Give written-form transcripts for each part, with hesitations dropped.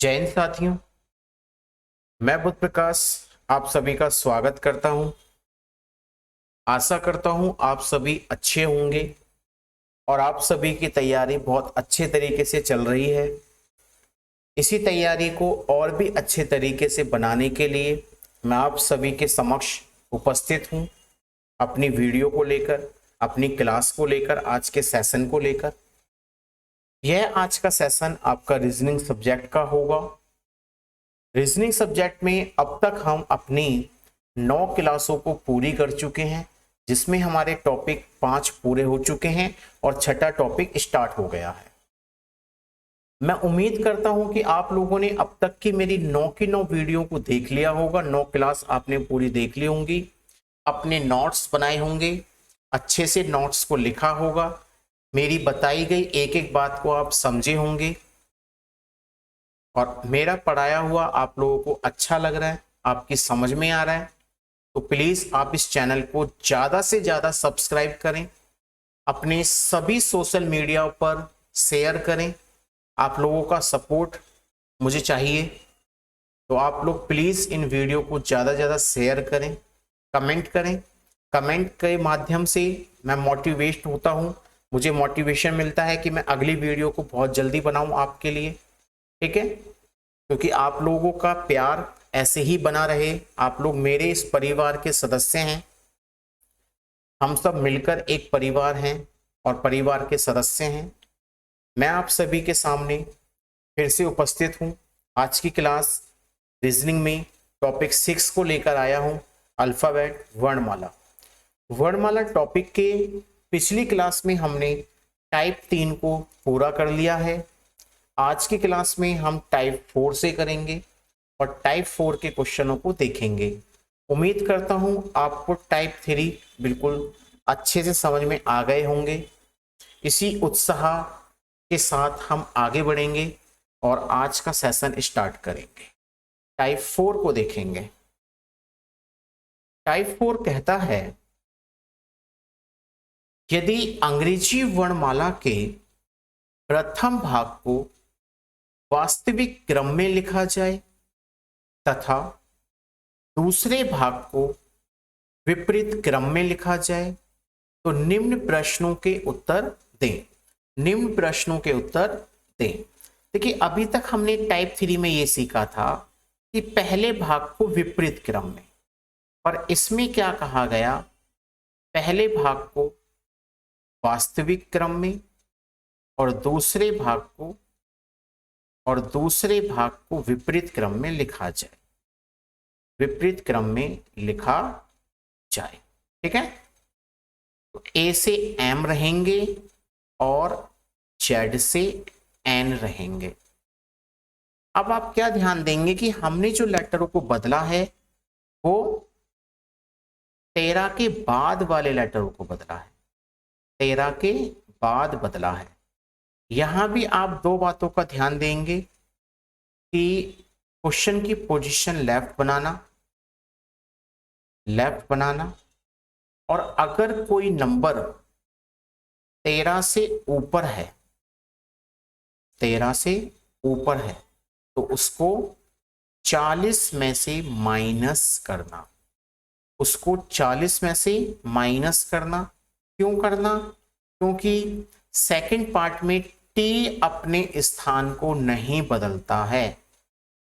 जय हिंद साथियों, मैं बुद्ध प्रकाश आप सभी का स्वागत करता हूं। आशा करता हूं आप सभी अच्छे होंगे और आप सभी की तैयारी बहुत अच्छे तरीके से चल रही है। इसी तैयारी को और भी अच्छे तरीके से बनाने के लिए मैं आप सभी के समक्ष उपस्थित हूं, अपनी वीडियो को लेकर, अपनी क्लास को लेकर, आज के सेशन को लेकर। यह आज का सेशन आपका रीजनिंग सब्जेक्ट का होगा। रीजनिंग सब्जेक्ट में अब तक हम अपनी 9 क्लासों को पूरी कर चुके हैं, जिसमें हमारे टॉपिक 5 पूरे हो चुके हैं और छठा टॉपिक स्टार्ट हो गया है। मैं उम्मीद करता हूं कि आप लोगों ने अब तक की मेरी 9 की 9 वीडियो को देख लिया होगा। 9 क्लास आपने पूरी देख ली होंगी, अपने नोट्स बनाए होंगे, अच्छे से नोट्स को लिखा होगा, मेरी बताई गई एक एक बात को आप समझे होंगे और मेरा पढ़ाया हुआ आप लोगों को अच्छा लग रहा है, आपकी समझ में आ रहा है, तो प्लीज आप इस चैनल को ज्यादा से ज्यादा सब्सक्राइब करें, अपने सभी सोशल मीडिया पर शेयर करें। आप लोगों का सपोर्ट मुझे चाहिए, तो आप लोग प्लीज इन वीडियो को ज्यादा से ज्यादा शेयर करें, कमेंट करें। कमेंट के माध्यम से मैं मोटिवेट होता हूं, मुझे मोटिवेशन मिलता है कि मैं अगली वीडियो को बहुत जल्दी बनाऊं आपके लिए। ठीक है, क्योंकि आप लोगों का प्यार ऐसे ही बना रहे। आप लोग मेरे इस परिवार के सदस्य हैं, हम सब मिलकर एक परिवार हैं और परिवार के सदस्य हैं। मैं आप सभी के सामने फिर से उपस्थित हूं। आज की क्लास रीजनिंग में टॉपिक 6 को लेकर आया हूं, अल्फाबेट वर्णमाला। वर्णमाला टॉपिक के पिछली क्लास में हमने टाइप 3 को पूरा कर लिया है। आज की क्लास में हम टाइप 4 से करेंगे और टाइप 4 के क्वेश्चनों को देखेंगे। उम्मीद करता हूं आपको टाइप 3 बिल्कुल अच्छे से समझ में आ गए होंगे। इसी उत्साह के साथ हम आगे बढ़ेंगे और आज का सेशन स्टार्ट करेंगे। टाइप 4 को देखेंगे। टाइप 4 कहता है, यदि अंग्रेजी वर्णमाला के प्रथम भाग को वास्तविक क्रम में लिखा जाए तथा दूसरे भाग को विपरीत क्रम में लिखा जाए तो निम्न प्रश्नों के उत्तर दें। निम्न प्रश्नों के उत्तर दें। देखिए, अभी तक हमने टाइप 3 में यह सीखा था कि पहले भाग को विपरीत क्रम में, पर इसमें क्या कहा गया, पहले भाग को वास्तविक क्रम में और दूसरे भाग को विपरीत क्रम में लिखा जाए। विपरीत क्रम में लिखा जाए। ठीक है, तो ए से एम रहेंगे और जेड से एन रहेंगे। अब आप क्या ध्यान देंगे कि हमने जो लेटरों को बदला है वो 13 के बाद वाले लेटरों को बदला है। 13 के बाद बदला है। यहां भी आप दो बातों का ध्यान देंगे कि क्वेश्चन की पोजीशन लेफ्ट बनाना और अगर कोई नंबर 13 से ऊपर है, 13 से ऊपर है, तो उसको 40 में से माइनस करना। उसको 40 में से माइनस करना। क्यों करना? क्योंकि सेकंड पार्ट में टी अपने स्थान को नहीं बदलता है।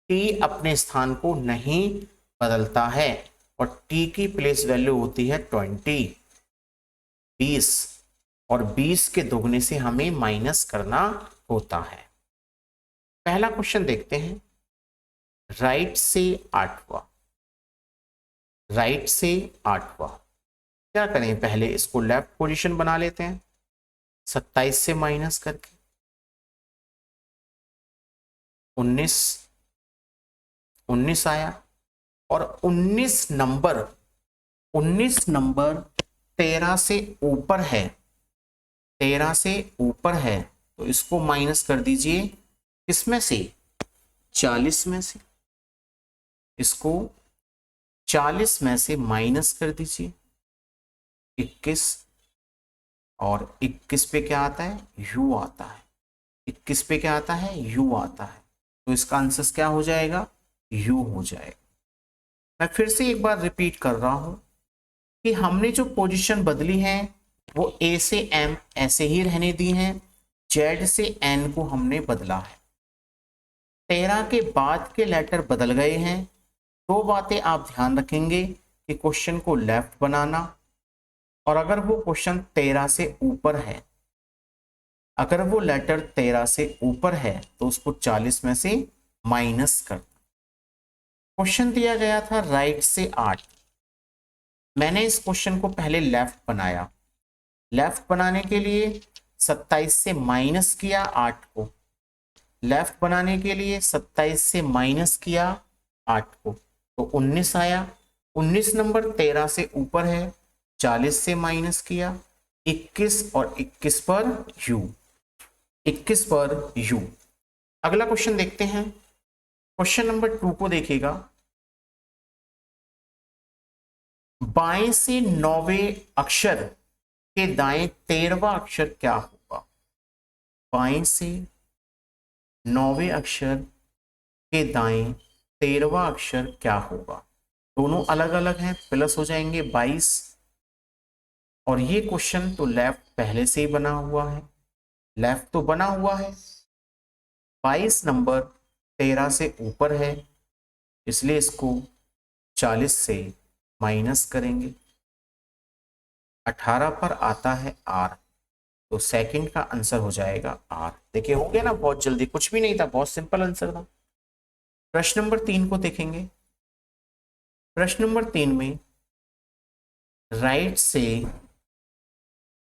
टी अपने स्थान को नहीं बदलता है और टी की प्लेस वैल्यू होती है 20, 20, और 20 के दोगुने से हमें माइनस करना होता है। पहला क्वेश्चन देखते हैं, राइट से 8वां। राइट से 8वां क्या करें, पहले इसको लेफ्ट पोजीशन बना लेते हैं। 27 से माइनस करके 19 आया और 19 नंबर 13 से ऊपर है। 13 से ऊपर है तो इसको माइनस कर दीजिए, किसमें से? 40 में से। इसको 40 में से माइनस कर दीजिए 21, और 21 पे क्या आता है? यू आता है। 21 पे क्या आता है? यू आता है। तो इसका आंसर क्या हो जाएगा, यू हो जाएगा। मैं फिर से एक बार रिपीट कर रहा हूं कि हमने जो पोजीशन बदली है वो ए से एम ऐसे ही रहने दी है, जेड से एन को हमने बदला है। 13 के बाद के लेटर बदल गए हैं। दो बातें आप ध्यान रखेंगे कि क्वेश्चन को लेफ्ट बनाना, और अगर वो क्वेश्चन 13 से ऊपर है, अगर वो लेटर 13 से ऊपर है तो उसको 40 में से माइनस कर। क्वेश्चन दिया गया था राइट से 8, मैंने इस क्वेश्चन को पहले लेफ्ट बनाया। लेफ्ट बनाने के लिए 27 से माइनस किया 8 को, लेफ्ट बनाने के लिए 27 से माइनस किया 8 को, तो 19 आया। 19 नंबर 13 से ऊपर है, 40 से माइनस किया 21 और 21 पर यू, 21 पर यू। अगला क्वेश्चन देखते हैं। क्वेश्चन नंबर 2 को देखिएगा। बाएं से 9वें अक्षर के दाएं 13वां अक्षर क्या होगा। बाएं से 9वें अक्षर के दाएं 13वां अक्षर क्या होगा। दोनों अलग अलग हैं, प्लस हो जाएंगे 22, और ये क्वेश्चन तो लेफ्ट पहले से ही बना हुआ है, लेफ्ट तो बना हुआ है। 22 नंबर 13 से ऊपर है, इसलिए इसको 40 से माइनस करेंगे। 18 पर आता है आर, तो सेकंड का आंसर हो जाएगा आर। देखिए हो गया ना, बहुत जल्दी, कुछ भी नहीं था, बहुत सिंपल आंसर था। प्रश्न नंबर 3 को देखेंगे। प्रश्न नंबर 3 में राइट से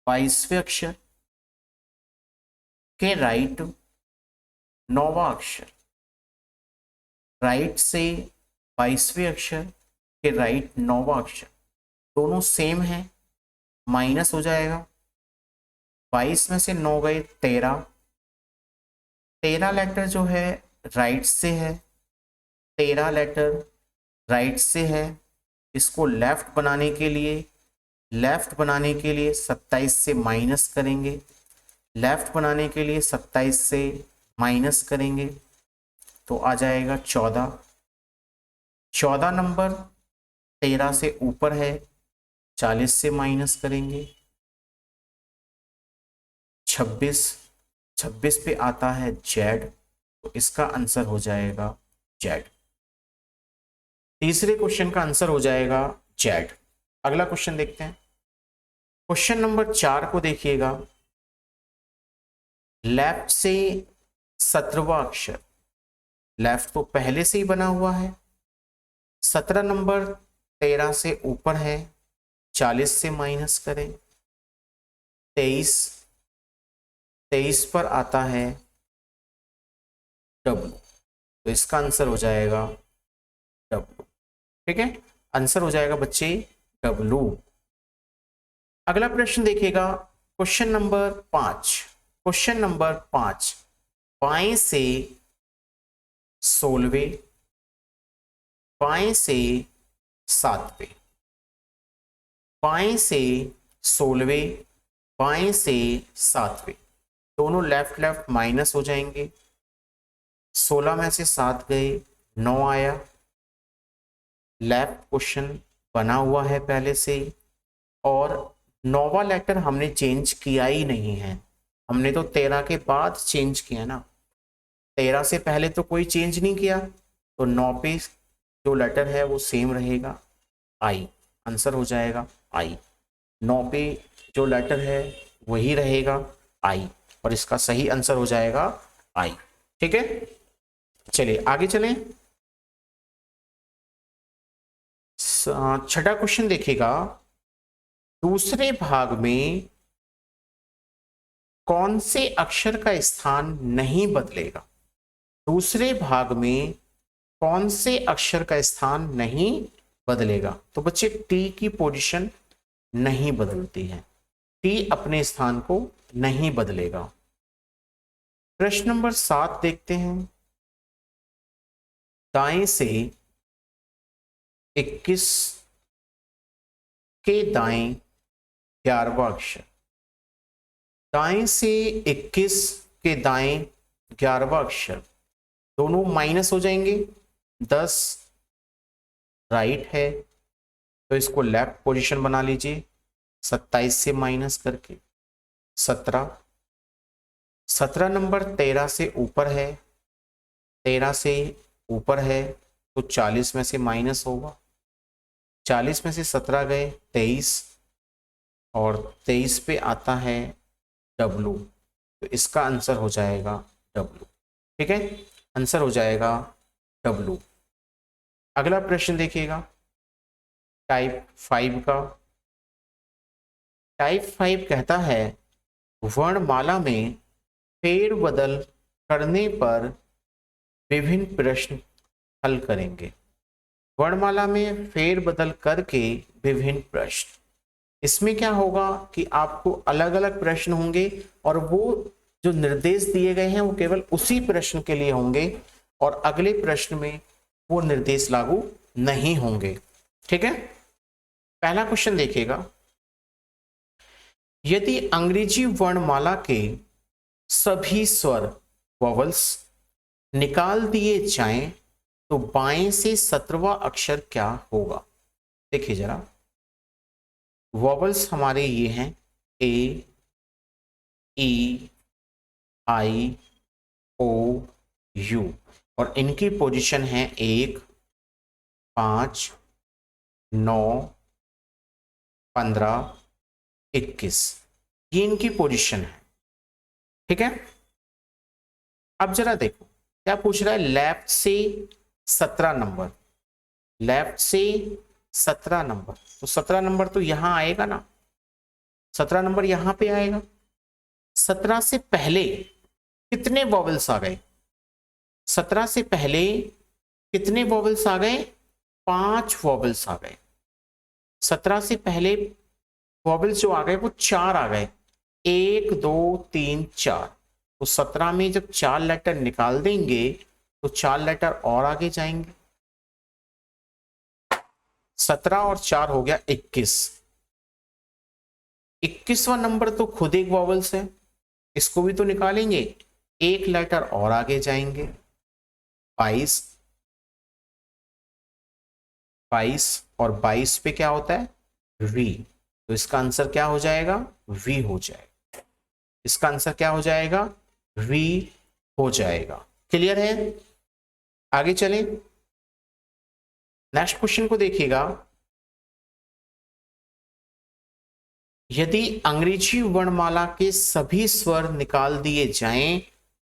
22वें अक्षर के राइट 9वां अक्षर, राइट से 22वें अक्षर के राइट 9वां अक्षर, दोनों सेम है, माइनस हो जाएगा। 22 में से 9 गए 13, 13 लेटर जो है राइट से है, 13 लेटर राइट से है। इसको लेफ्ट बनाने के लिए, लेफ्ट बनाने के लिए 27 से माइनस करेंगे, लेफ्ट बनाने के लिए 27 से माइनस करेंगे तो आ जाएगा 14। 14 नंबर 13 से ऊपर है, 40 से माइनस करेंगे 26, 26 पे आता है जेड, तो इसका आंसर हो जाएगा जेड। तीसरे क्वेश्चन का आंसर हो जाएगा जेड। अगला क्वेश्चन देखते हैं। क्वेश्चन नंबर 4 को देखिएगा। लेफ्ट से 17वां अक्षर, लेफ्ट तो पहले से ही बना हुआ है। 17 नंबर 13 से ऊपर है, 40 से माइनस करें 23, 23 पर आता है डब्लू, तो इसका आंसर हो जाएगा डब्लू। ठीक है, आंसर हो जाएगा बच्चे डब्लू। अगला प्रश्न देखिएगा। क्वेश्चन नंबर 5, क्वेश्चन नंबर 5, बाएं से 16वें, बाएं से 7वें, बाएं से 16वें, बाएं से 7वें, दोनों लेफ्ट लेफ्ट माइनस हो जाएंगे। 16 में से 7 गए 9 आया। लेफ्ट क्वेश्चन बना हुआ है पहले से, और 9वां लेटर हमने चेंज किया ही नहीं है, हमने तो 13 के बाद चेंज किया ना, 13 से पहले तो कोई चेंज नहीं किया, तो 9 पे जो लेटर है वो सेम रहेगा, आई। आंसर हो जाएगा आई। 9 पे जो लेटर है वही रहेगा आई, और इसका सही आंसर हो जाएगा आई। ठीक है, चलिए आगे चलें। छठा क्वेश्चन देखिएगा। दूसरे भाग में कौन से अक्षर का स्थान नहीं बदलेगा। दूसरे भाग में कौन से अक्षर का स्थान नहीं बदलेगा। तो बच्चे टी की पोजीशन नहीं बदलती है, टी अपने स्थान को नहीं बदलेगा। प्रश्न नंबर 7 देखते हैं। दाएं से 21 के दाएं 11वां अक्षर, दाएं से 21 के दाएं 11वां अक्षर, दोनों माइनस हो जाएंगे। 10 राइट है तो इसको लेफ्ट पोजीशन बना लीजिए। 27 से माइनस करके 17। 17 नंबर 13 से ऊपर है, 13 से ऊपर है तो 40 में से माइनस होगा। 40 में से 17 गए 23 और 23 पे आता है W, तो इसका आंसर हो जाएगा W। ठीक है, आंसर हो जाएगा W। अगला प्रश्न देखिएगा टाइप 5 का। टाइप 5 कहता है वर्णमाला में फेरबदल करने पर विभिन्न प्रश्न हल करेंगे। वर्णमाला में फेरबदल करके विभिन्न प्रश्न, इसमें क्या होगा कि आपको अलग अलग प्रश्न होंगे और वो जो निर्देश दिए गए हैं वो केवल उसी प्रश्न के लिए होंगे और अगले प्रश्न में वो निर्देश लागू नहीं होंगे। ठीक है, पहला क्वेश्चन देखिएगा, यदि अंग्रेजी वर्णमाला के सभी स्वर वॉवल्स निकाल दिए जाएं तो बाएं से 17वां अक्षर क्या होगा। देखिए जरा, वॉवल्स हमारे ये हैं ए, ई, आई, ओ, यू और इनकी पोजीशन है 1, 5, 9, 15, 21, ये इनकी पोजीशन है। ठीक है, अब जरा देखो क्या पूछ रहा है, लेफ्ट से 17 नंबर, लेफ्ट से 17 नंबर, तो 17 नंबर तो यहां आएगा ना, 17 नंबर यहां पे आएगा। 17 से पहले कितने वॉवल्स आ गए, 17 से पहले कितने वॉवल्स आ गए, 5 वॉवल्स आ गए। 17 से पहले वॉवल्स जो आ गए वो 4 आ गए, 1 2 3 4, तो 17 में जब 4 लेटर निकाल देंगे तो 4 लेटर और आगे जाएंगे। 17 और 4 हो गया 21। 21वां नंबर तो खुद एक वॉवल्स है, इसको भी तो निकालेंगे, एक लेटर और आगे जाएंगे। 22, 22 और 22 पे क्या होता है V, तो इसका आंसर क्या हो जाएगा V हो जाएगा। इसका आंसर क्या हो जाएगा V हो जाएगा। क्लियर है, आगे चलें। नेक्स्ट क्वेश्चन को देखिएगा, यदि अंग्रेजी वर्णमाला के सभी स्वर निकाल दिए जाएं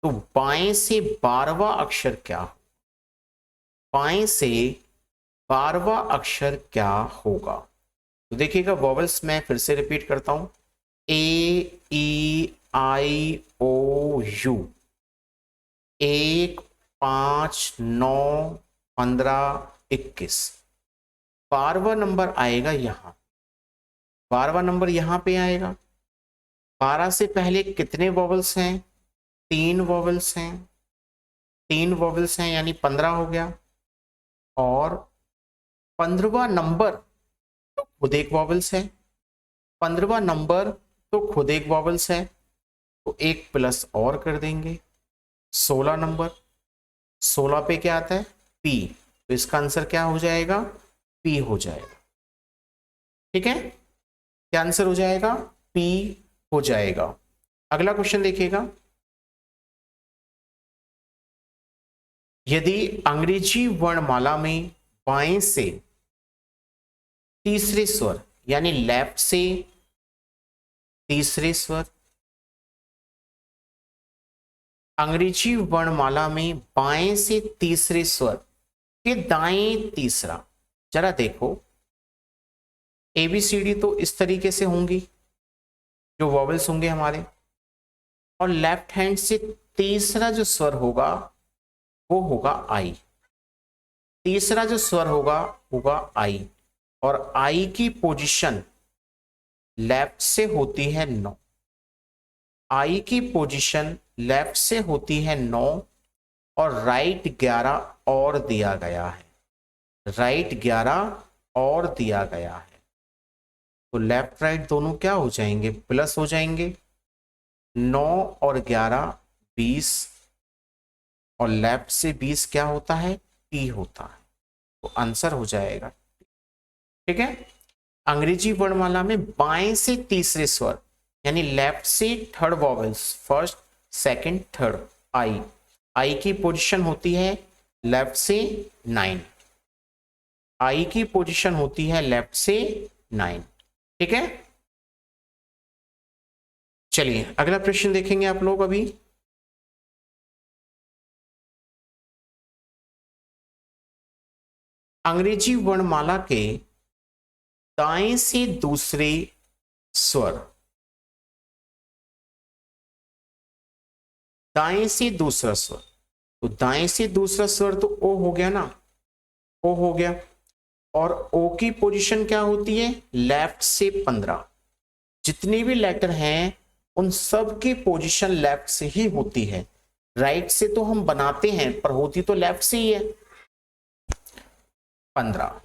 तो बाएं से 12वां अक्षर क्या हो, बाएं से 12वां अक्षर क्या होगा। तो देखिएगा वॉवल्स मैं फिर से रिपीट करता हूं, ए, ई, आई, ओ, यू, 1, 5, 9, 15, 21, 12वां नंबर आएगा यहां, 12वां नंबर यहां पे आएगा। 12 से पहले कितने वॉवल्स हैं, 3 वॉवल्स हैं, 3 वॉवल्स हैं यानी 15 हो गया। और 15वां नंबर तो खुद एक वॉवल्स है, 15वां नंबर तो खुद एक वॉवल्स है, तो एक प्लस और कर देंगे। 16 नंबर, 16 पे क्या आता है पी, तो इसका आंसर क्या हो जाएगा पी हो जाएगा। ठीक है, क्या आंसर हो जाएगा पी हो जाएगा। अगला क्वेश्चन देखिएगा, यदि अंग्रेजी वर्णमाला में बाएं से तीसरे स्वर यानी लेफ्ट से तीसरे स्वर, अंग्रेजी वर्णमाला में बाएं से तीसरे स्वर के दाएं तीसरा, जरा देखो ABCD तो इस तरीके से होंगी जो वॉवल्स होंगे हमारे, और लेफ्ट हैंड से तीसरा जो स्वर होगा वो होगा आई, तीसरा जो स्वर होगा आई, और आई की पोजीशन लेफ्ट से होती है 9, आई की पोजीशन लेफ्ट से होती है 9 और राइट 11 और दिया गया है, राइट 11 और दिया गया है, तो लेफ्ट राइट दोनों क्या हो जाएंगे प्लस हो जाएंगे। 9 और 11 20 और लेफ्ट से 20 क्या होता है, टी होता है, तो आंसर हो जाएगा। ठीक है। अंग्रेजी वर्णमाला में बाएं से तीसरे स्वर यानी लेफ्ट से third vowels, first second third, I की पोजीशन होती है लेफ्ट से 9, आई की पोजीशन होती है लेफ्ट से 9। ठीक है। चलिए अगला प्रश्न देखेंगे आप लोग। अभी अंग्रेजी वर्णमाला के दाएं से दूसरे स्वर, दाएं से दूसरा स्वर, तो दाएं से दूसरा स्वर तो ओ हो गया ना, ओ हो गया, और ओ की पोजीशन क्या होती है, लेफ्ट से 15। जितने भी लेटर हैं उन सब की पोजीशन लेफ्ट से ही होती है, राइट से तो हम बनाते हैं पर होती तो लेफ्ट से ही है। 15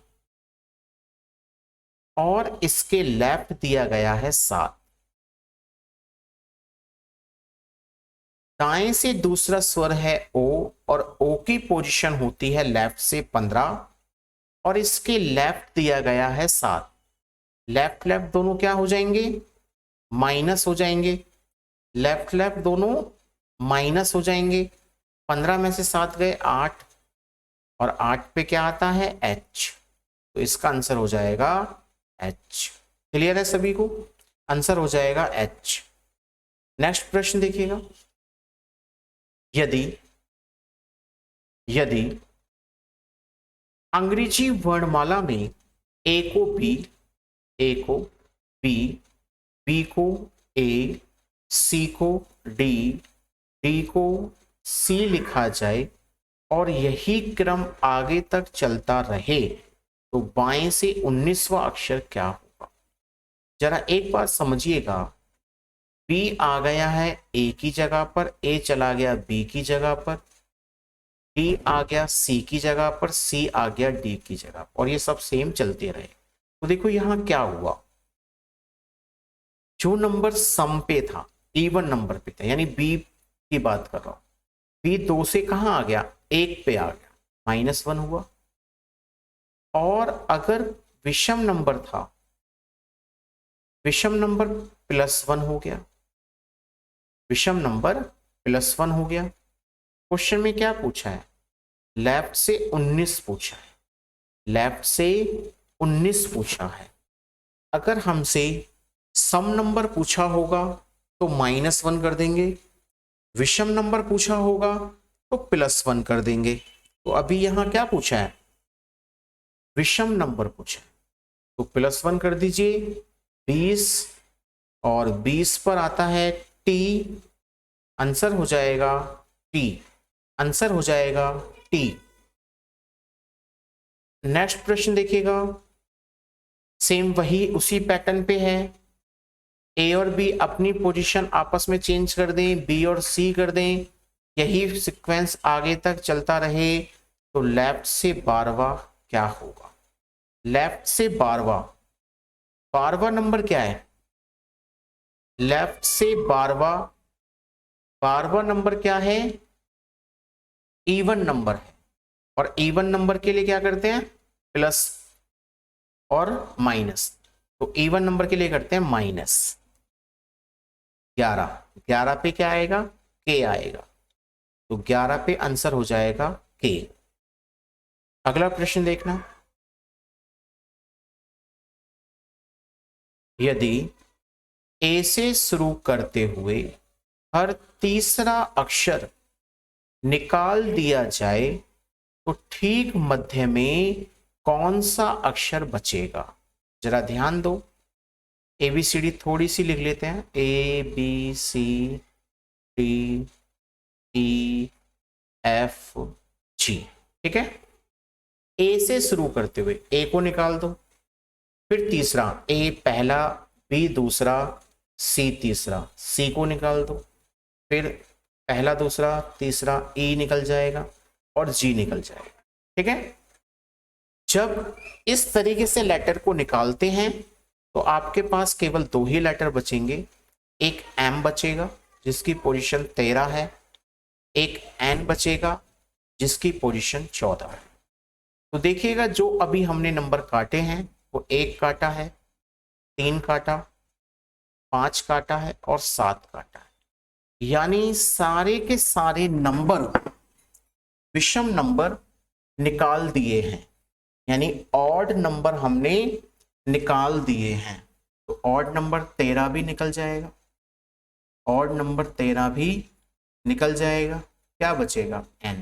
और इसके लेफ्ट दिया गया है 7। दाएं से दूसरा स्वर है ओ और ओ की पोजीशन होती है लेफ्ट से 15 और इसके लेफ्ट दिया गया है 7। लेफ्ट लेफ्ट दोनों क्या हो जाएंगे, माइनस हो जाएंगे, लेफ्ट लेफ्ट दोनों माइनस हो जाएंगे। 15 में से 7 गए 8 और 8 पे क्या आता है, एच, तो इसका आंसर हो जाएगा एच। क्लियर है सभी को, आंसर हो जाएगा एच। नेक्स्ट प्रश्न देखिएगा। यदि यदि अंग्रेजी वर्णमाला में ए को बी, ए को बी, बी को ए, सी को डी, डी को सी लिखा जाए और यही क्रम आगे तक चलता रहे तो बाएं से 19वां अक्षर क्या होगा। जरा एक बार समझिएगा, बी आ गया है ए की जगह पर, ए चला गया बी की जगह पर, डी आ गया सी की जगह पर, सी आ गया डी की जगह पर, और ये सब सेम चलते रहे। तो देखो यहां क्या हुआ, जो नंबर सम पे था, इवन नंबर पे था, यानी बी की बात कर रहा हूं, बी 2 से कहां आ गया, 1 पे आ गया, -1 हुआ। और अगर विषम नंबर था, विषम नंबर +1 हो गया, विषम नंबर +1 हो गया। क्वेश्चन में क्या पूछा है, लेफ्ट से 19 पूछा है, लेफ्ट से 19 पूछा है। अगर हमसे सम नंबर पूछा होगा तो -1 कर देंगे, विषम नंबर पूछा होगा तो +1 कर देंगे। तो अभी यहां क्या पूछा है, विषम नंबर पूछा है, तो +1 कर दीजिए, 20 और 20 पर आता है टी, आंसर हो जाएगा टी, आंसर हो जाएगा टी। नेक्स्ट प्रश्न देखिएगा, सेम वही उसी पैटर्न पे है। ए और बी अपनी पोजीशन आपस में चेंज कर दें, बी और सी कर दें, यही सीक्वेंस आगे तक चलता रहे तो लेफ्ट से 12वां क्या होगा। लेफ्ट से 12वां, 12वां नंबर क्या है, लेफ्ट से 12वां, 12वां नंबर क्या है, इवन नंबर है, और इवन नंबर के लिए क्या करते हैं, प्लस और माइनस, तो इवन नंबर के लिए करते हैं -11, 11 पे क्या आएगा, के आएगा, तो 11 पे आंसर हो जाएगा के। अगला प्रश्न देखना, यदि ए से शुरू करते हुए हर तीसरा अक्षर निकाल दिया जाए तो ठीक मध्य में कौन सा अक्षर बचेगा। जरा ध्यान दो, ABCD थोड़ी सी लिख लेते हैं, ABCDEFG, ठीक है। ए से शुरू करते हुए ए को निकाल दो, फिर तीसरा, ए पहला, बी दूसरा, सी तीसरा, सी को निकाल दो, फिर पहला दूसरा तीसरा, ई निकल जाएगा और जी निकल जाएगा, ठीक है। जब इस तरीके से लेटर को निकालते हैं तो आपके पास केवल 2 ही लेटर बचेंगे, एक एम बचेगा जिसकी पोजीशन 13 है, एक एन बचेगा जिसकी पोजीशन 14 है। तो देखिएगा जो अभी हमने नंबर काटे हैं वो 1 काटा है, 3 काटा, 5 काटा है और 7 काटा है। यानी सारे के सारे नंबर, विषम नंबर निकाल दिए हैं, यानी ऑड नंबर हमने निकाल दिए हैं। तो ऑड नंबर 13 भी निकल जाएगा, ऑड नंबर 13 भी निकल जाएगा। क्या बचेगा? n।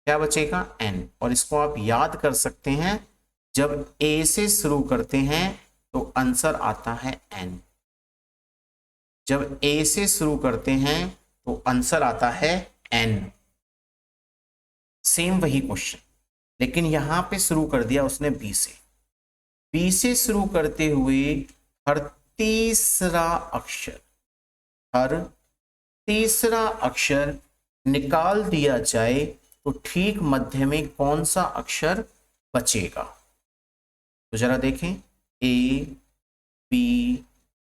क्या बचेगा? n। और इसको आप याद कर सकते हैं, जब a से शुरू करते हैं तो आंसर आता है n। जब a से शुरू करते हैं तो आंसर आता है n। सेम वही क्वेश्चन, लेकिन यहां पे शुरू कर दिया उसने b से। b से शुरू करते हुए हर तीसरा अक्षर निकाल दिया जाए तो ठीक मध्य में कौन सा अक्षर बचेगा? तो जरा देखें, A, B,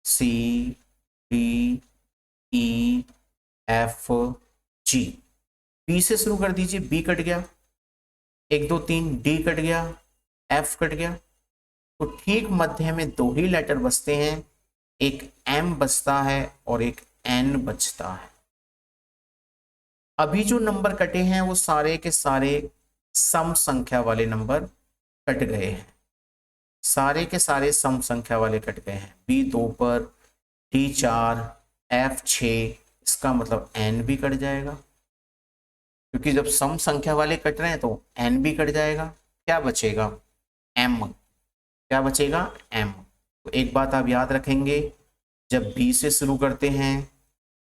C, D, E, F, G। B से शुरू कर दीजिए, B कट गया, 1 2 3, D कट गया, F कट गया। तो ठीक मध्य में 2 ही लेटर बचते हैं, एक M बचता है और एक N बचता है। अभी जो नंबर कटे हैं वो सारे के सारे सम संख्या वाले नंबर कट गए हैं, सारे के सारे सम संख्या वाले कट गए हैं। B 2 पर, D 4, F 6, इसका मतलब N भी कट जाएगा, क्योंकि जब सम संख्या वाले कट रहे हैं तो N भी कट जाएगा। क्या बचेगा? M। क्या बचेगा? M। तो एक बात आप याद रखेंगे, जब B से शुरू करते हैं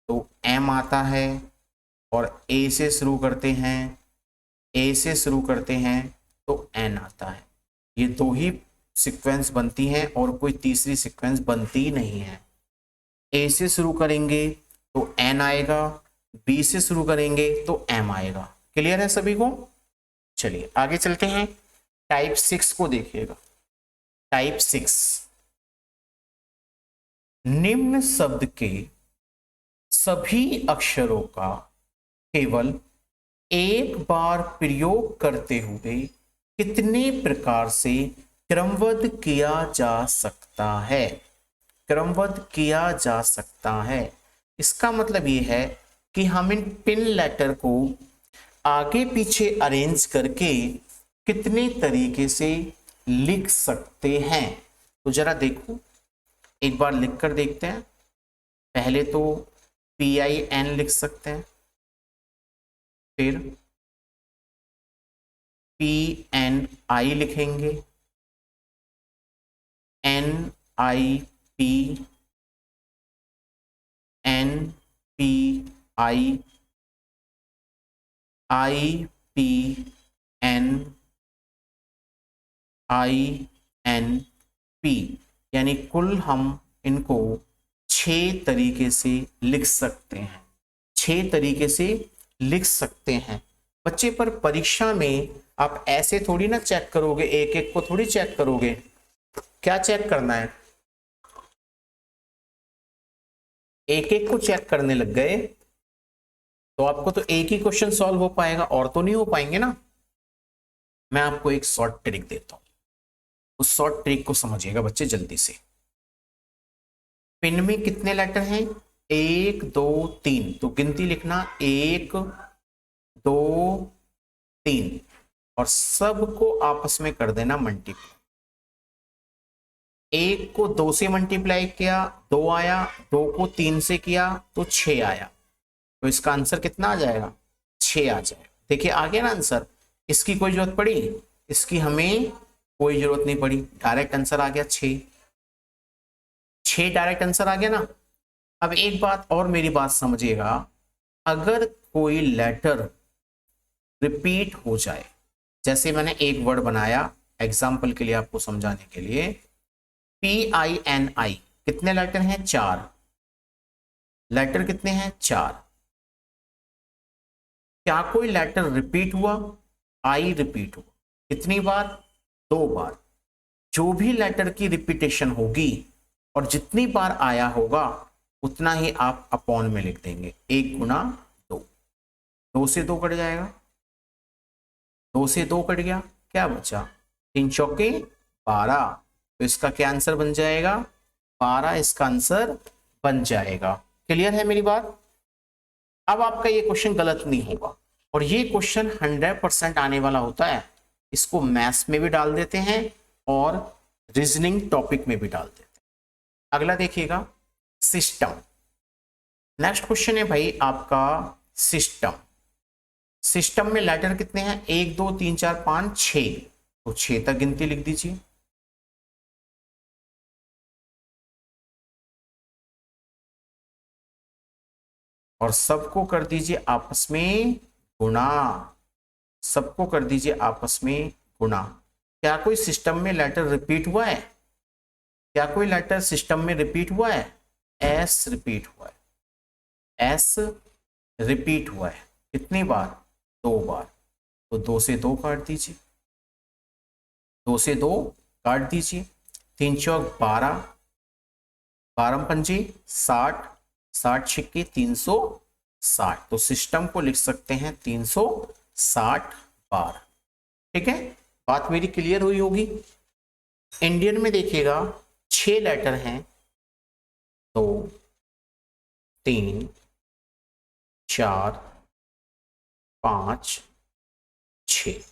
तो M आता है, और A से शुरू करते हैं तो N आता है। ये 2 ही सीक्वेंस बनती हैं और कोई तीसरी सीक्वेंस बनती नहीं है। A से शुरू करेंगे तो N आएगा, B से शुरू करेंगे तो M आएगा। क्लियर है सभी को? चलिए आगे चलते हैं, टाइप 6 को देखिएगा। टाइप 6, निम्न शब्द के सभी अक्षरों का केवल एक बार प्रयोग करते हुए कितने प्रकार से क्रमबद्ध किया जा सकता है? क्रमबद्ध किया जा सकता है, इसका मतलब ये है कि हम इन पिन लेटर को आगे पीछे अरेंज करके कितने तरीके से लिख सकते हैं। तो जरा देखो, एक बार लिख कर देखते हैं। पहले तो PIN लिख सकते हैं, फिर PNI लिखेंगे, NIP, NPI, IPN, INP, यानी कुल हम इनको 6 तरीके से लिख सकते हैं। 6 तरीके से लिख सकते हैं बच्चे। पर परीक्षा में आप ऐसे थोड़ी ना चेक करोगे, एक एक को थोड़ी चेक करोगे। क्या चेक करना है? एक एक को चेक करने लग गए तो आपको तो एक ही क्वेश्चन सॉल्व हो पाएगा, और तो नहीं हो पाएंगे ना। मैं आपको एक शॉर्ट ट्रिक देता हूं, उस शॉर्ट ट्रिक को समझिएगा बच्चे जल्दी से। पिन में कितने लेटर हैं? 1 2 3, तो गिनती लिखना 1 2 3, और सबको आपस में कर देना मल्टीप्लाई। 1 को 2 से मल्टीप्लाई किया, 2 आया, 2 को 3 से किया तो 6 आया। तो इसका आंसर कितना आ जाएगा? 6 आ जाएगा। देखिए आ गया ना आंसर। इसकी कोई जरूरत पड़ी? इसकी हमें कोई जरूरत नहीं पड़ी, डायरेक्ट आंसर आ गया 6। 6 डायरेक्ट आंसर आ गया ना। अब एक बात और मेरी बात समझिएगा, अगर कोई लेटर रिपीट हो जाए, जैसे मैंने एक वर्ड बनाया एग्जाम्पल के लिए आपको समझाने के लिए, PINI, कितने लेटर हैं? 4 लेटर। कितने हैं? 4। क्या कोई लेटर रिपीट हुआ? आई रिपीट हुआ। कितनी बार? 2 बार। जो भी लेटर की रिपीटेशन होगी और जितनी बार आया होगा उतना ही आप अपॉन में लिख देंगे, 1 गुना 2। 2 से 2 कट जाएगा, 2 से 2 कट गया, क्या बचा, 3 चौके 12, तो इसका क्या आंसर बन जाएगा, 12 इसका आंसर बन जाएगा। क्लियर है मेरी बात। अब आपका ये क्वेश्चन गलत नहीं होगा, और ये क्वेश्चन 100% आने वाला होता है। इसको मैथ्स में भी डाल देते हैं और रीजनिंग टॉपिक में भी डाल देते हैं। अगला देखिएगा, सिस्टम। नेक्स्ट क्वेश्चन है भाई आपका सिस्टम। सिस्टम में लेटर कितने हैं, 1 2 3 4 5 6, तो 6 तक गिनती लिख दीजिए। और सबको कर दीजिए आपस में गुणा, सबको कर दीजिए आपस में गुणा। क्या कोई सिस्टम में लेटर रिपीट हुआ है, क्या कोई लेटर सिस्टम में रिपीट हुआ है, एस रिपीट हुआ है, एस रिपीट हुआ है, कितनी बार, 2 बार, तो 2 से 2 काट दीजिए, 2 से 2 काट दीजिए, 3 चौक 12, 12 पंजे 60, 60 छिक्के 360, तो सिस्टम को लिख सकते हैं 360 बार। ठीक है, बात मेरी क्लियर हुई होगी। इंडियन में देखिएगा 6 लेटर हैं, 2 3 4 5 6।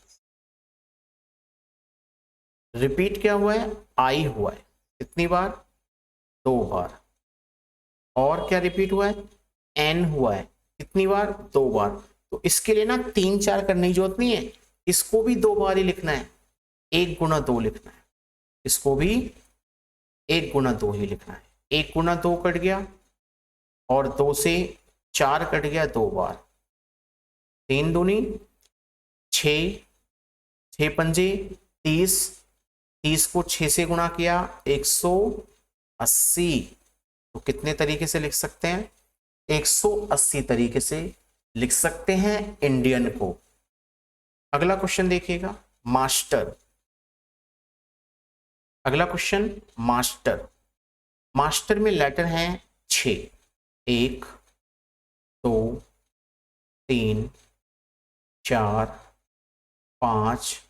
रिपीट क्या हुआ है, आई हुआ है, कितनी बार, 2 बार। और क्या रिपीट हुआ है, एन हुआ है, कितनी बार, 2 बार। तो इसके लिए ना 3 4 करने की जरूरत नहीं है, इसको भी 2 बार ही लिखना है, 1 गुणा 2 लिखना है, इसको भी 1 गुणा 2 ही लिखना है। 1 गुणा 2 कट गया, और 2 से 4 कट गया 2 बार, 3 दूनी 6, 6 पंजे 30, 30 को 6 से गुणा किया 180, तो कितने तरीके से लिख सकते हैं, 180 तरीके से लिख सकते हैं इंडियन को। अगला क्वेश्चन देखिएगा, मास्टर। अगला क्वेश्चन मास्टर। मास्टर में लेटर हैं 6, 1 2 3 4 5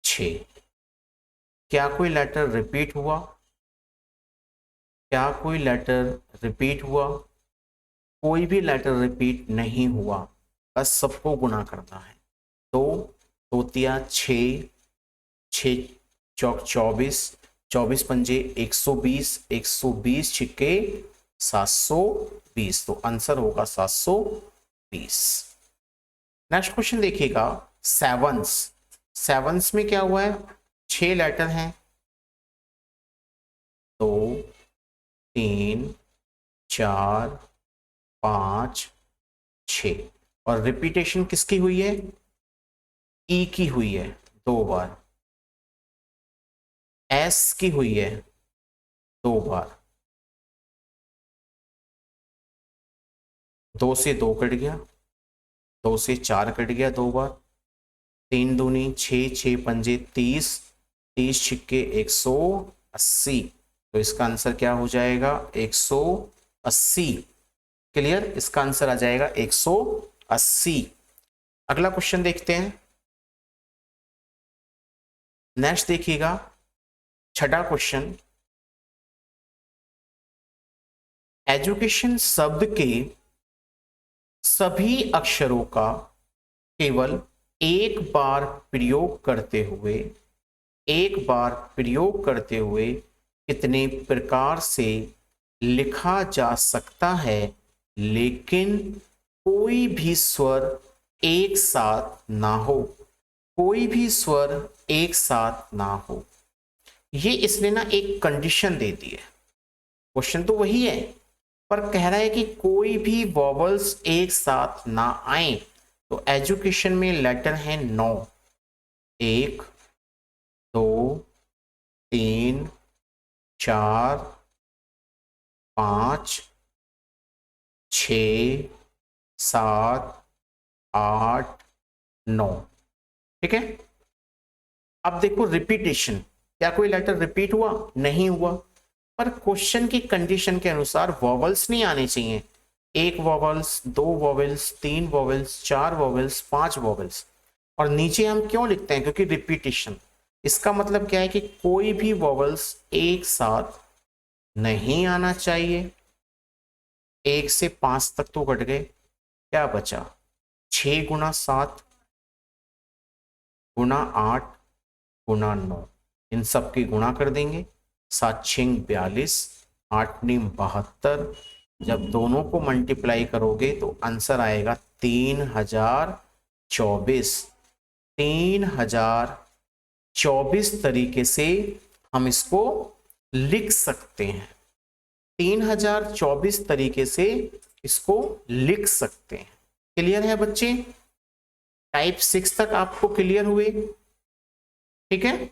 6। क्या कोई लेटर रिपीट हुआ, क्या कोई लेटर रिपीट हुआ, कोई भी लेटर रिपीट नहीं हुआ, बस सबको गुणा करना है। 2 2 तिया 6, 6 चौक 24, 24 पंजे 120, 120 छिक्के 720, तो आंसर होगा 720। नेक्स्ट क्वेश्चन देखिएगा, सेवंस। सेवंस में क्या हुआ है, 6 लेटर हैं, 2 3 4 5 6, और रिपीटेशन किसकी हुई है, ई की हुई है 2 बार, एस की हुई है 2 बार, 2 से 2 कट गया, 2 से 4 कट गया 2 बार, 3 दूनी 6, 6 पंजे 30, 30 छिक्के 180, तो इसका आंसर क्या हो जाएगा, 180। क्लियर, इसका आंसर आ जाएगा 180। अगला क्वेश्चन देखते हैं। नेक्स्ट देखिएगा, छठा क्वेश्चन, एजुकेशन शब्द के सभी अक्षरों का केवल एक बार प्रयोग करते हुए कितने प्रकार से लिखा जा सकता है, लेकिन कोई भी स्वर एक साथ ना हो, कोई भी स्वर एक साथ ना हो। ये इसने ना एक कंडीशन दे दी है, क्वेश्चन तो वही है पर कह रहा है कि कोई भी वॉवल्स एक साथ ना आए। तो एजुकेशन में लेटर है 9, 1 2 3 4 5 6 7 8 9। ठीक है, अब देखो रिपीटेशन, क्या कोई लेटर रिपीट हुआ, नहीं हुआ, पर क्वेश्चन की कंडीशन के अनुसार वॉवल्स नहीं आने चाहिए। 1 vowels, 2 vowels, 3 vowels, 4 vowels, 5 vowels, और नीचे हम क्यों लिखते हैं, क्योंकि रिपीटिशन। इसका मतलब क्या है कि कोई भी वॉवल्स एक साथ नहीं आना चाहिए। 1 से 5 तक तो कट गए, क्या बचा, 6 गुना 7 गुना 8 गुना 9, इन सब की गुणा कर देंगे। 7 6 42, 8 9 72। जब दोनों को मल्टीप्लाई करोगे तो आंसर आएगा 3024। 3024 तरीके से हम इसको लिख सकते हैं। 3024 तरीके से इसको लिख सकते हैं। क्लियर है बच्चे? टाइप 6 तक आपको क्लियर हुए? ठीक है,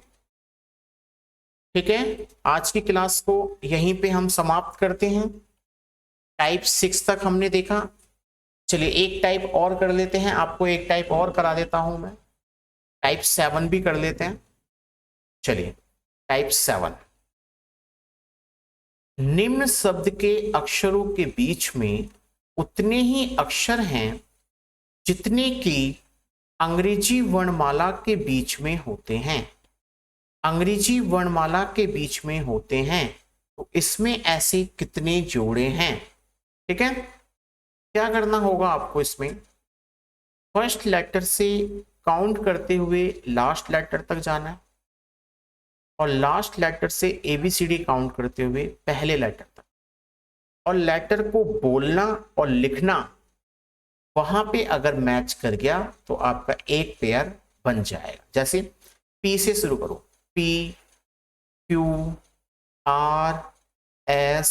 ठीक है। आज की क्लास को यहीं पे हम समाप्त करते हैं। टाइप 6 तक हमने देखा। चलिए एक टाइप और कर लेते हैं, आपको एक टाइप और करा देता हूं मैं। टाइप 7 भी कर लेते हैं। चलिए टाइप 7। निम्न शब्द के अक्षरों के बीच में उतने ही अक्षर हैं जितने कि अंग्रेजी वर्णमाला के बीच में होते हैं। अंग्रेजी वर्णमाला के बीच में होते हैं, तो इसमें ऐसे कितने जोड़े हैं? ठीक है, क्या करना होगा आपको इसमें, फर्स्ट लेटर से काउंट करते हुए लास्ट लेटर तक जाना है, और लास्ट लेटर से ABCD काउंट करते हुए पहले लेटर तक, और लेटर को बोलना और लिखना वहां पे अगर मैच कर गया तो आपका एक पेयर बन जाएगा। जैसे P से शुरू करो, P Q R S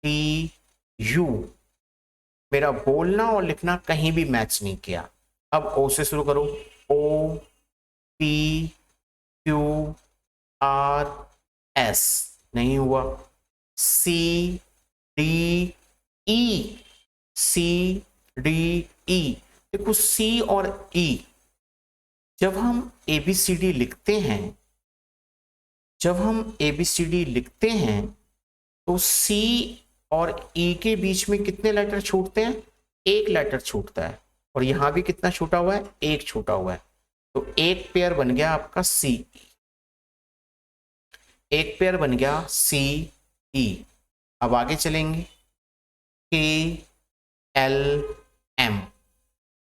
T U, मेरा बोलना और लिखना कहीं भी मैच नहीं किया। अब O से शुरू करो, O P Q R S, नहीं हुआ। C D E, C D E, देखो C और E जब हम ABCD लिखते हैं, जब हम ABCD लिखते हैं तो C और E के बीच में कितने लेटर छूटते हैं? एक लेटर छूटता है, और यहां भी कितना छूटा हुआ है? एक छूटा हुआ है। तो एक पेयर बन गया आपका C, एक पेयर बन गया C E। अब आगे चलेंगे, K L M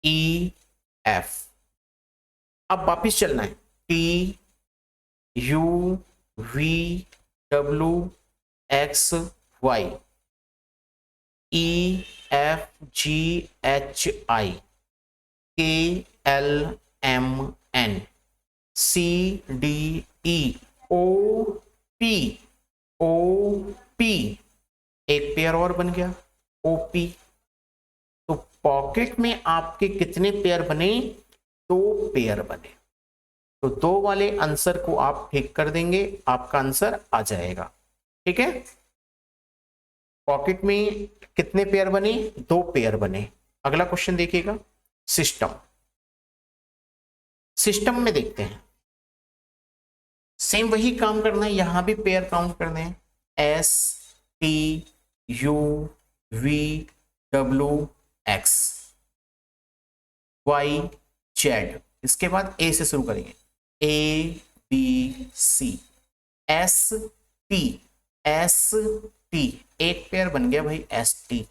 E F। अब वापिस चलना है, T U V W X Y, E F G H I, K L M N, C D E, O P, O P, एक पेयर और बन गया O P। तो पॉकेट में आपके कितने पेयर बने? 2 पेयर बने। तो 2 वाले आंसर को आप ठीक कर देंगे, आपका आंसर आ जाएगा। ठीक है, पॉकेट में कितने पेयर बने? 2 पेयर बने। अगला क्वेश्चन देखिएगा, सिस्टम। सिस्टम में देखते हैं, सेम वही काम करना है, यहां भी पेयर काउंट करने हैं, S T U V W X Y Z। इसके बाद A से शुरू करेंगे, A B C S T, S T, एक पेयर बन गया भाई S T,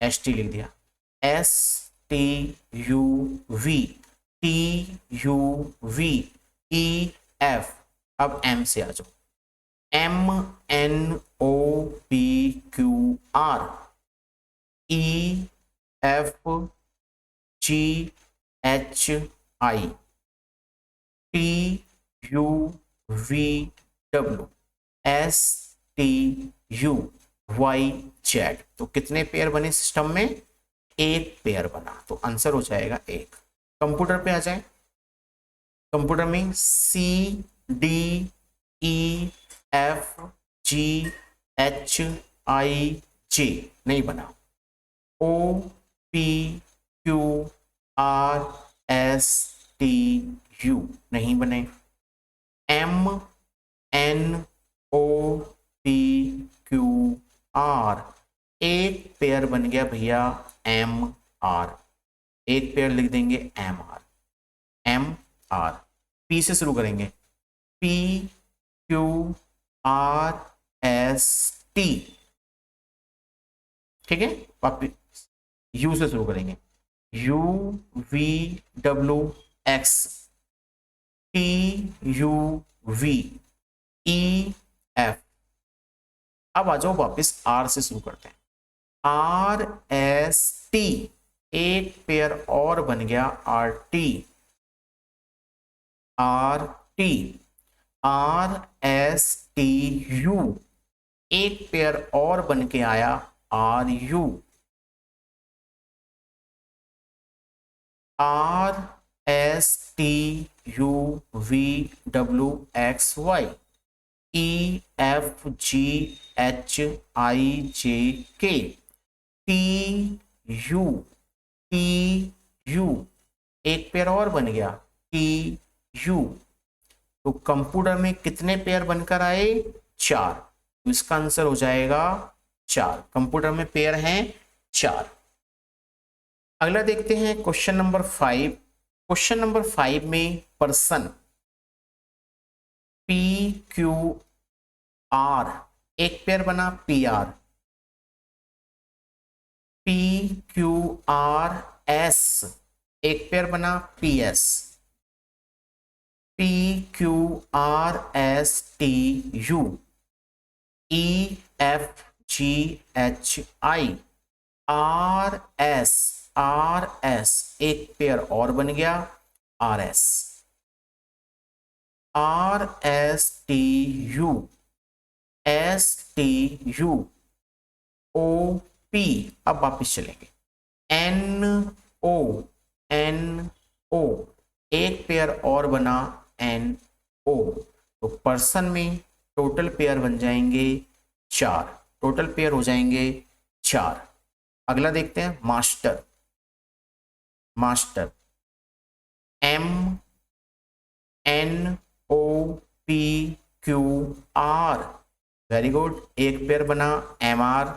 S T लिख दिया, S T U V, T U V E F। अब M से आ जाओ, M N O P Q R E F G H I T U V W S T U Y Z। तो कितने pair बने system में? एक pair बना, तो आंसर हो जाएगा 1। कंप्यूटर पे आ जाए, कंप्यूटर में C D E F G H I J नहीं बना, O P Q R S T U नहीं बने, M N O P Q R, एक पेयर बन गया भैया M R, एक पेयर लिख देंगे M R। M R, P से शुरू करेंगे, P Q R S T, ठीक है। वापिस यू से शुरू करेंगे, U V W X, T U V E F. अब आ जाओ वापिस आर से शुरू करते हैं, आर एस टी, एक पेयर और बन गया R T, R T, R S T U, एक पेयर और बन के आया R U, R S T U V W x Y, E F G H I J K, T U, एक पेयर और बन गया टी यू। तो कंप्यूटर में कितने पेयर बनकर आए? 4। तो इसका आंसर हो जाएगा 4। कंप्यूटर में पेयर हैं 4। अगला देखते हैं क्वेश्चन नंबर 5। क्वेश्चन नंबर 5 में पर्सन पी क्यू आर, एक पेयर बना P R, P Q R S, एक पेयर बना P S, P Q R S T U, E F G H I, R S, एक pair और बन गया R S, R S T U, S T U, O P. अब वापिस चलेंगे, N O, एक पेयर और बना एन ओ। तो पर्सन में टोटल पेयर बन जाएंगे 4, टोटल पेयर हो जाएंगे 4। अगला देखते हैं master M N O P Q R, very good, एक पेयर बना M R,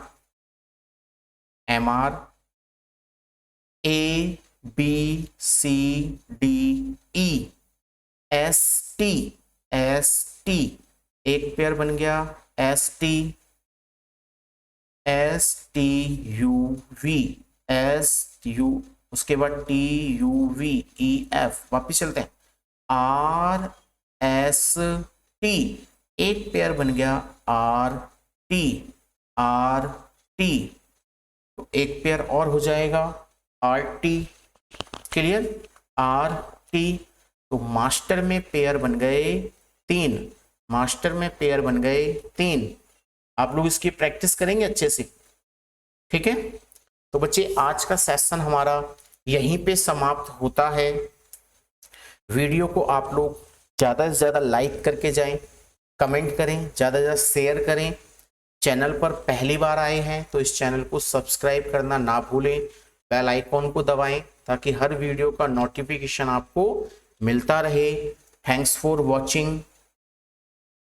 A B C D E, S T, एक पेयर बन गया एस टी यू वी, उसके बाद T U V E F. वापिस चलते हैं, आर एस टी, एक पेयर बन गया आर टी, तो एक पेयर और हो जाएगा R T. Clear, R T. तो मास्टर में पेयर बन गए 3, आप लोग इसकी प्रैक्टिस करेंगे अच्छे से, ठीक है। तो बच्चे आज का सेशन हमारा यहीं पे समाप्त होता है। वीडियो को आप लोग ज़्यादा से ज़्यादा लाइक करके जाएं, कमेंट करें, ज़्यादा से ज़्यादा शेयर करें। चैनल पर पहली बार आए हैं तो इस चैनल को सब्सक्राइब करना ना भूलें, बेल आइकॉन को दबाएं ताकि हर वीडियो का नोटिफिकेशन आपको मिलता रहे। Thanks for watching.